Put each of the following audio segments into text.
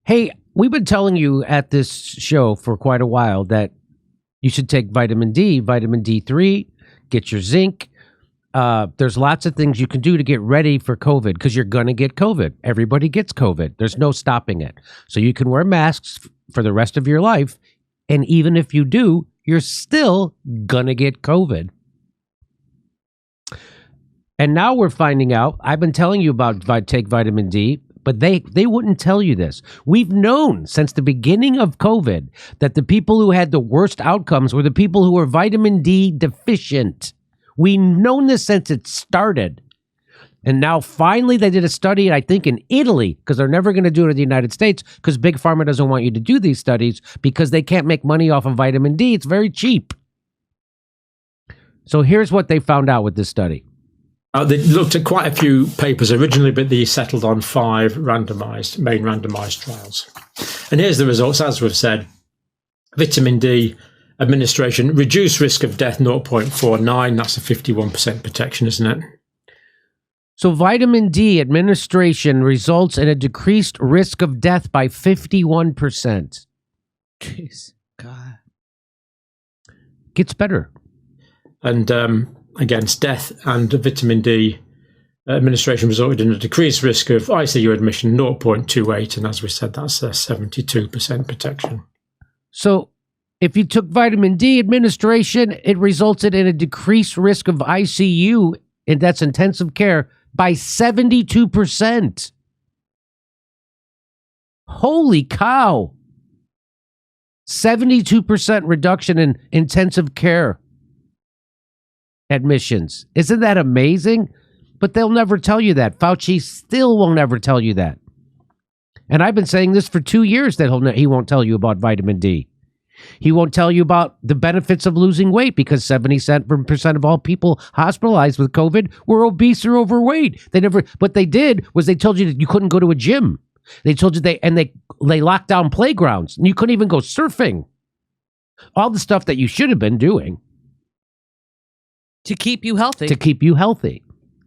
Hey, we've been telling you at this show for quite a while that you should take vitamin D, vitamin D3, get your zinc. There's lots of things you can do to get ready for COVID because you're going to get COVID. Everybody gets COVID. There's no stopping it. So you can wear masks for the rest of your life. And even if you do, you're still going to get COVID. And now we're finding out, I've been telling you about take vitamin D, but they wouldn't tell you this. We've known since the beginning of COVID that the people who had the worst outcomes were the people who were vitamin D deficient. We've known this since it started. And now finally they did a study, I think in Italy, because they're never going to do it in the United States because Big Pharma doesn't want you to do these studies because they can't make money off of vitamin D. It's very cheap. So here's what they found out with this study. They looked at quite a few papers originally, but they settled on 5 main randomized trials. And here's the results. As we've said, vitamin D administration, reduced risk of death 0.49. That's a 51% protection, isn't it? So vitamin D administration results in a decreased risk of death by 51%. Jeez, God. Gets better. And against death and vitamin D administration resulted in a decreased risk of ICU admission 0.28. And as we said, that's a 72% protection. So if you took vitamin D administration, it resulted in a decreased risk of ICU, and that's intensive care, by 72%. Holy cow. 72% reduction in intensive care admissions. Isn't that amazing? But they'll never tell you that. Fauci still will never tell you that. And I've been saying this for 2 years that he won't tell you about vitamin D. He won't tell you about the benefits of losing weight because 70% of all people hospitalized with COVID were obese or overweight. What they did was they told you that you couldn't go to a gym. They told you they locked down playgrounds and you couldn't even go surfing. All the stuff that you should have been doing. To keep you healthy. To keep you healthy.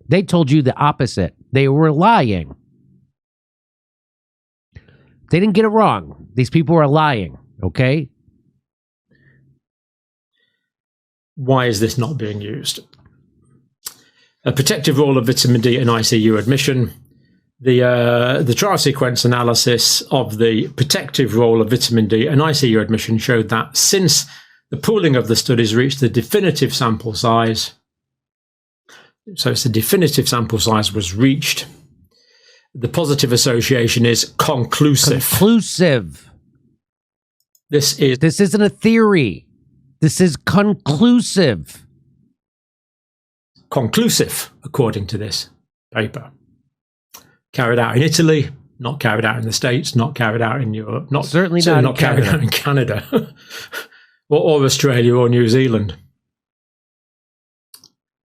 They told you the opposite. They were lying. They didn't get it wrong. These people are lying, okay? Why is this not being used? A protective role of vitamin D in ICU admission. The trial sequence analysis of the protective role of vitamin D in ICU admission showed that since the pooling of the studies reached the definitive sample size, so it's the definitive sample size was reached, the positive association is conclusive. Conclusive. This isn't a theory. This is conclusive. Conclusive, according to this paper. Carried out in Italy, not carried out in the States, not carried out in Europe, certainly not carried out in Canada, or Australia or New Zealand.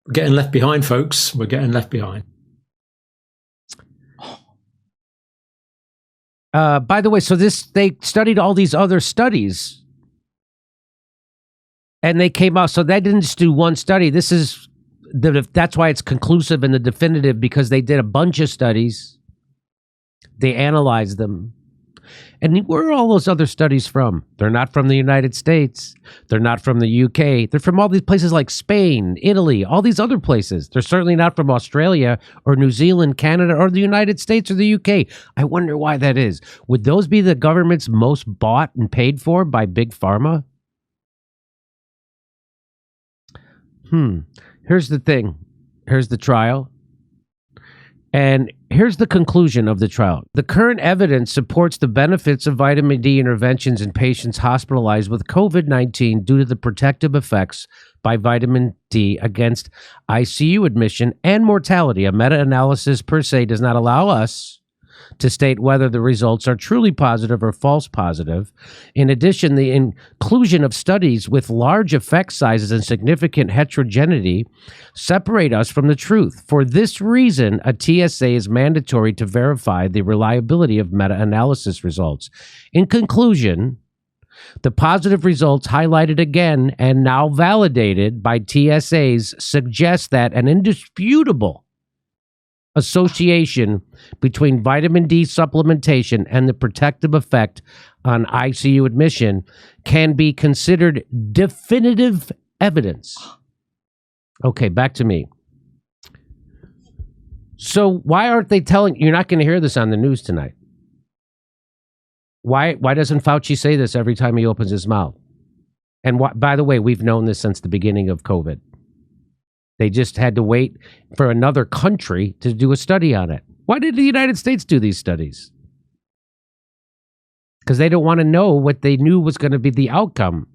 We're getting left behind, folks. We're getting left behind. By the way, so they studied all these other studies. And they came out, so they didn't just do one study. That's why it's conclusive and the definitive, because they did a bunch of studies. They analyzed them. And where are all those other studies from? They're not from the United States. They're not from the UK. They're from all these places like Spain, Italy, all these other places. They're certainly not from Australia or New Zealand, Canada, or the United States or the UK. I wonder why that is. Would those be the governments most bought and paid for by Big Pharma? Here's the thing. Here's the trial. And here's the conclusion of the trial. The current evidence supports the benefits of vitamin D interventions in patients hospitalized with COVID-19 due to the protective effects by vitamin D against ICU admission and mortality. A meta-analysis per se does not allow us to state whether the results are truly positive or false positive. In addition, the inclusion of studies with large effect sizes and significant heterogeneity separate us from the truth. For this reason, a TSA is mandatory to verify the reliability of meta-analysis results. In conclusion, the positive results highlighted again and now validated by TSAs suggest that an indisputable association between vitamin D supplementation and the protective effect on ICU admission can be considered definitive evidence. Okay, back to me. So why aren't they telling, you're not going to hear this on the news tonight. Why doesn't Fauci say this every time he opens his mouth? And by the way, we've known this since the beginning of COVID. They just had to wait for another country to do a study on it. Why did the United States do these studies? Because they don't want to know what they knew was going to be the outcome.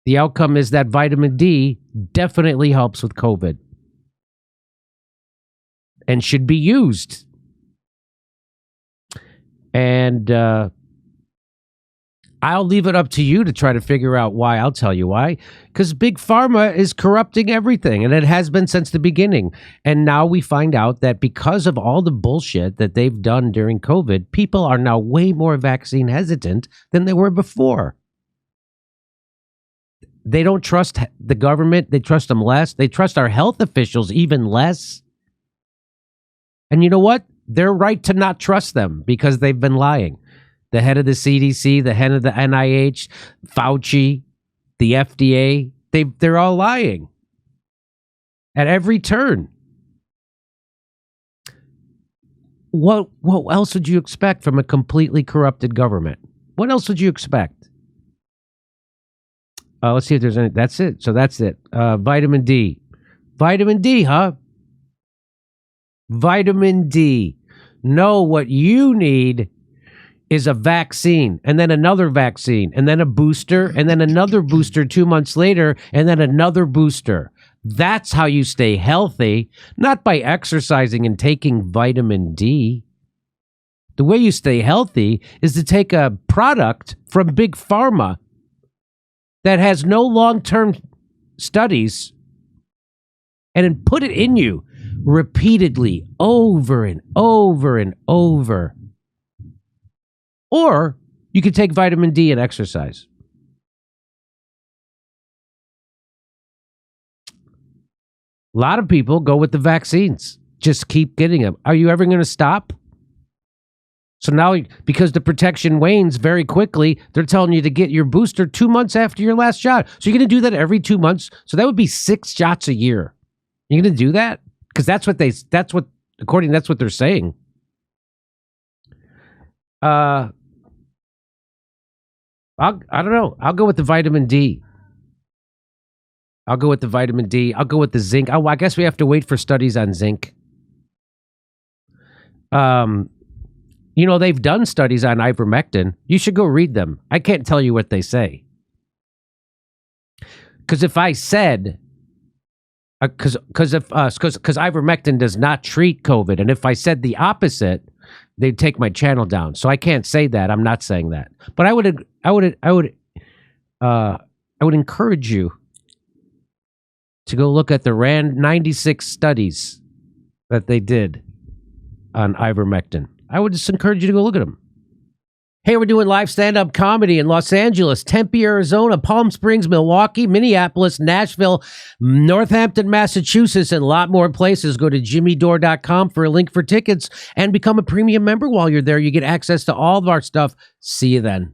The outcome is that vitamin D definitely helps with COVID and should be used. And I'll leave it up to you to try to figure out why. I'll tell you why. Because Big Pharma is corrupting everything, and it has been since the beginning. And now we find out that because of all the bullshit that they've done during COVID, people are now way more vaccine hesitant than they were before. They don't trust the government. They trust them less. They trust our health officials even less. And you know what? They're right to not trust them because they've been lying. The head of the CDC, the head of the NIH, Fauci, the FDA, they're all lying at every turn. What else would you expect from a completely corrupted government? What else would you expect? Let's see if there's any. That's it. So that's it. Vitamin D. Vitamin D, huh? Vitamin D. No, what you need is a vaccine, and then another vaccine, and then a booster, and then another booster 2 months later, and then another booster. That's how you stay healthy, not by exercising and taking vitamin D. The way you stay healthy is to take a product from Big Pharma that has no long-term studies and then put it in you repeatedly over and over and over. Or you could take vitamin D and exercise. A lot of people go with the vaccines. Just keep getting them. Are you ever going to stop? So now, because the protection wanes very quickly, they're telling you to get your booster 2 months after your last shot. So you're going to do that every 2 months. So that would be 6 shots a year. You're going to do that? Because that's what they're saying. I don't know. I'll go with the vitamin D. I'll go with the zinc. I guess we have to wait for studies on zinc. They've done studies on ivermectin. You should go read them. I can't tell you what they say. Because if I said, because ivermectin does not treat COVID, and if I said the opposite, they'd take my channel down. So I can't say that. I'm not saying that. But I would encourage you to go look at the 96 studies that they did on ivermectin. I would just encourage you to go look at them. Hey, we're doing live stand-up comedy in Los Angeles, Tempe, Arizona, Palm Springs, Milwaukee, Minneapolis, Nashville, Northampton, Massachusetts, and a lot more places. Go to jimmydore.com for a link for tickets and become a premium member while you're there. You get access to all of our stuff. See you then.